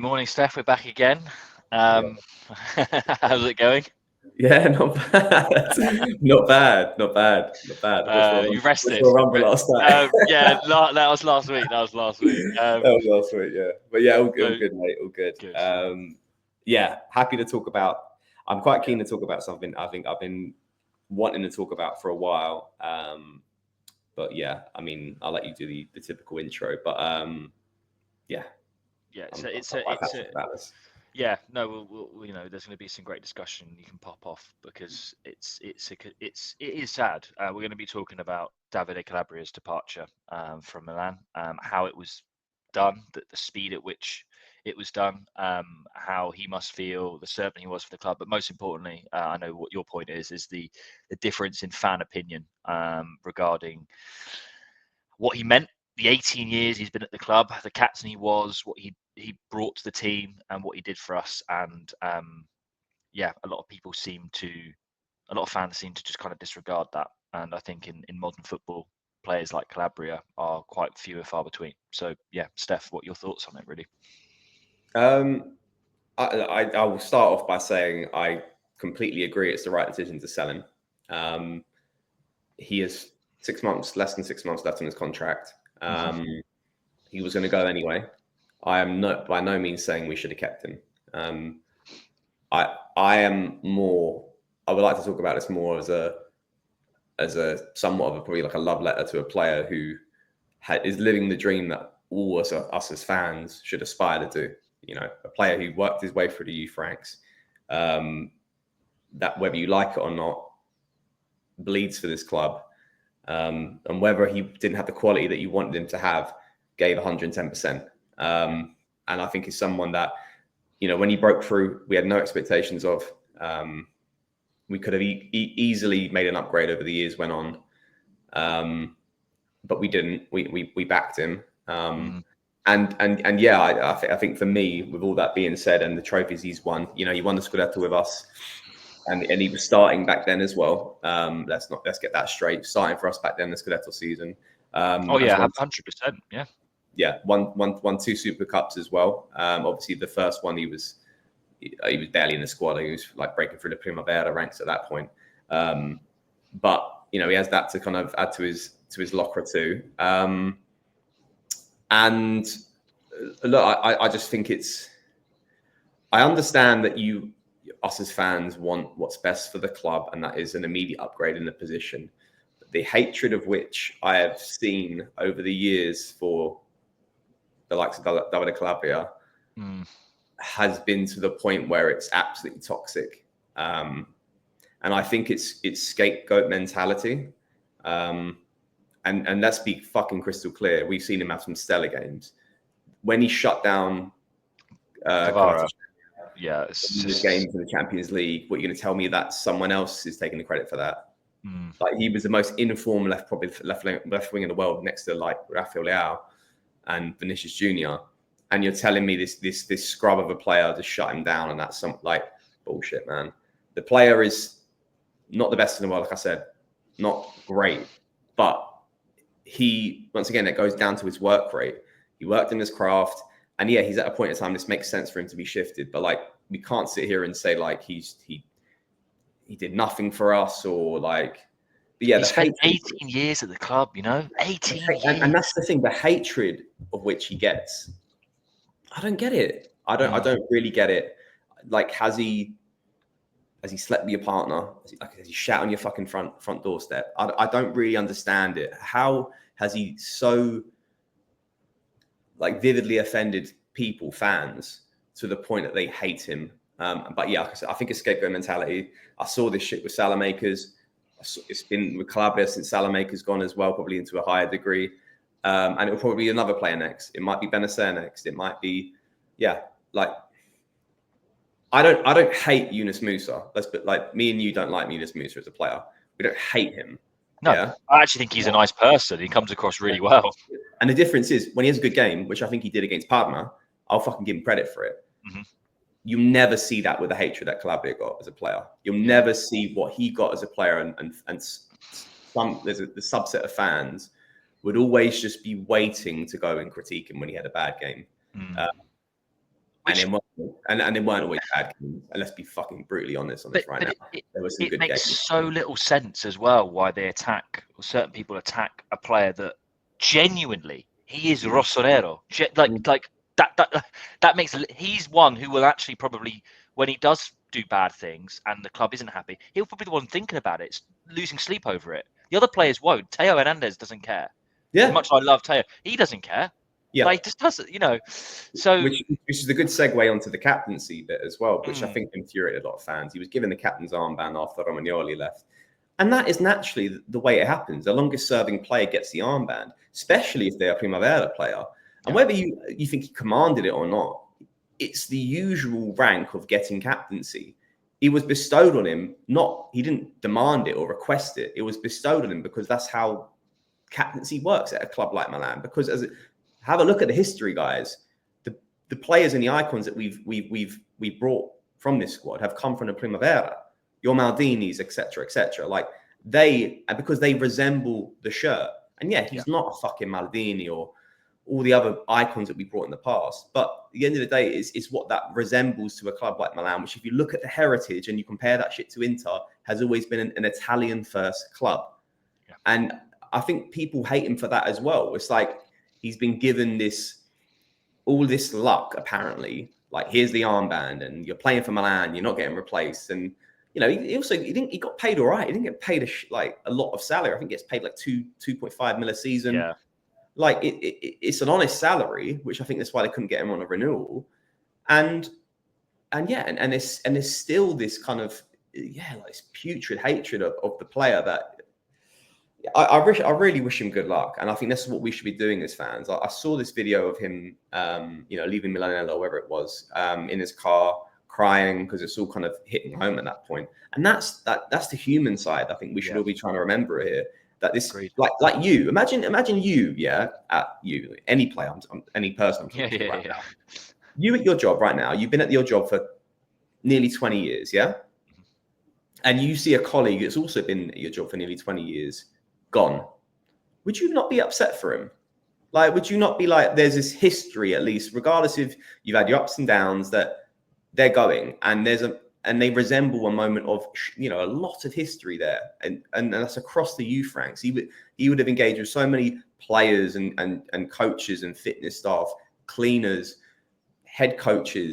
morning, Steph. We're back again. How's it going? Yeah, not bad. Not bad. You rested. What's your rumble last night? That was last week. That was last week, yeah. But yeah, all good, mate. All good. Good. Yeah, happy to talk about. I'm quite keen to talk about something I think I've been wanting to talk about for a while. But yeah, I mean, I'll let you do the typical intro. But yeah. Yeah, there's going to be some great discussion you can pop off because it is sad. We're going to be talking about Davide Calabria's departure from Milan, how it was done, the speed at which it was done, how he must feel, the servant he was for the club, but most importantly, I know what your point is the difference in fan opinion regarding what he meant. The 18 years he's been at the club, the captain he was, what he brought to the team, and what he did for us. And a lot of fans seem to just kind of disregard that. And I think in modern football, players like Calabria are quite few and far between. So yeah, Steph, what are your thoughts on it, really? I will start off by saying I completely agree. It's the right decision to sell him. He has less than 6 months left on his contract. He was going to go anyway. I am not by no means saying we should have kept him. I would like to talk about this more as a somewhat of probably like a love letter to a player who is living the dream that all us as fans should aspire to do. You know, a player who worked his way through the youth ranks, that whether you like it or not, bleeds for this club. And whether he didn't have the quality that you wanted him to have, gave 110%. And I think he's someone that, you know, when he broke through, we had no expectations of. We could have easily made an upgrade over the years went on, but we didn't. We backed him. And yeah, I think for me, with all that being said, and the trophies he's won, you know, he won the Scudetto with us. And he was starting back then as well. Let's get that straight. Starting for us back then, the Scudetto season. 100%. Yeah. Yeah, won 2 Super Cups as well. Obviously, the first one he was barely in the squad. He was like breaking through the Primavera ranks at that point. But you know, he has that to kind of add to his locker too. And look, I just think I understand that us as fans want what's best for the club, and that is an immediate upgrade in the position. The hatred of which I have seen over the years for the likes of Davide Calabria has been to the point where it's absolutely toxic. And I think it's scapegoat mentality. And let's be fucking crystal clear. We've seen him have some stellar games. When he shut down the games in the Champions League, what you're going to tell me that someone else is taking the credit for that? Like, he was the most informed left wing in the world, next to like Rafael Leao and Vinicius Junior. And you're telling me this scrub of a player to shut him down, and that's some like bullshit, man. The player is not the best in the world, like I said, not great, but once again, it goes down to his work rate. He worked in his craft. And yeah, he's at a point in time, this makes sense for him to be shifted. But like, we can't sit here and say like he did nothing for us, or like, but yeah, he spent 18 years at the club, you know, 18 years. And that's the thing, the hatred of which he gets. I don't get it. I don't really get it. Like, has he slept with your partner? Has he shat on your fucking front doorstep? I don't really understand it. How has he so like vividly offended fans, to the point that they hate him? But yeah, like I said, I think it's scapegoat mentality. I saw this shit with Salamakers. It's been with Calabria since Salamakers gone as well, probably into a higher degree. And it'll probably be another player next. It might be Benacer next. It might be, like, I don't hate Yunus Musa. Like, me and you don't like Yunus Musa as a player. We don't hate him. No, yeah? I actually think he's a nice person. He comes across really well. And the difference is, when he has a good game, which I think he did against Parma, I'll fucking give him credit for it. You never see that with the hatred that Calabria got as a player. You'll never see what he got as a player, and there's the subset of fans would always just be waiting to go and critique him when he had a bad game. and they weren't always bad games. And let's be fucking brutally honest on this now. There were some it good makes games. so little sense as well why they attack, or certain people attack a player that genuinely he is Rossonero. Like that makes, he's one who will actually probably, when he does do bad things and the club isn't happy, he'll probably be the one thinking about it, losing sleep over it. The other players won't. Teo Hernandez doesn't care. Yeah. As much as I love Teo, he doesn't care. Yeah. Like, he just doesn't, So which is a good segue onto the captaincy bit as well, which I think infuriated a lot of fans. He was given the captain's armband after Romagnoli left. And that is naturally the way it happens. The longest serving player gets the armband, especially if they're a Primavera player. And whether you think he commanded it or not, it's the usual rank of getting captaincy. It was bestowed on him, he didn't demand it or request it. It was bestowed on him because that's how captaincy works at a club like Milan. Because have a look at the history, guys. The players and the icons that we've brought from this squad have come from the Primavera, your Maldinis, etc. Like because they resemble the shirt. And he's not a fucking Maldini or all the other icons that we brought in the past. But at the end of the day, is what that resembles to a club like Milan, which, if you look at the heritage and you compare that shit to Inter, has always been an Italian first club. Yeah. And I think people hate him for that as well. It's like he's been given all this luck, apparently. Like, here's the armband, and you're playing for Milan, you're not getting replaced. And he got paid all right. He didn't get paid a lot of salary. I think he gets paid like 2.5 mil a season. Yeah. Like, it's an honest salary, which I think that's why they couldn't get him on a renewal. And there's still this kind of like this putrid hatred of the player that I really wish him good luck. And I think that's what we should be doing as fans. I saw this video of him, leaving Milanello, or wherever it was, in his car, crying because it's all kind of hitting home at that point. And that's the human side. I think we should all be trying to remember here. That this, like you, imagine you, any player, any person I'm talking to right now. You at your job right now, you've been at your job for nearly 20 years, yeah? And you see a colleague that's also been at your job for nearly 20 years gone. Would you not be upset for him? Like, would you not be like, there's this history, at least, regardless if you've had your ups and downs, that they're going, and they resemble a moment of, a lot of history there. And that's across the youth ranks. He would have engaged with so many players and coaches and fitness staff, cleaners, head coaches,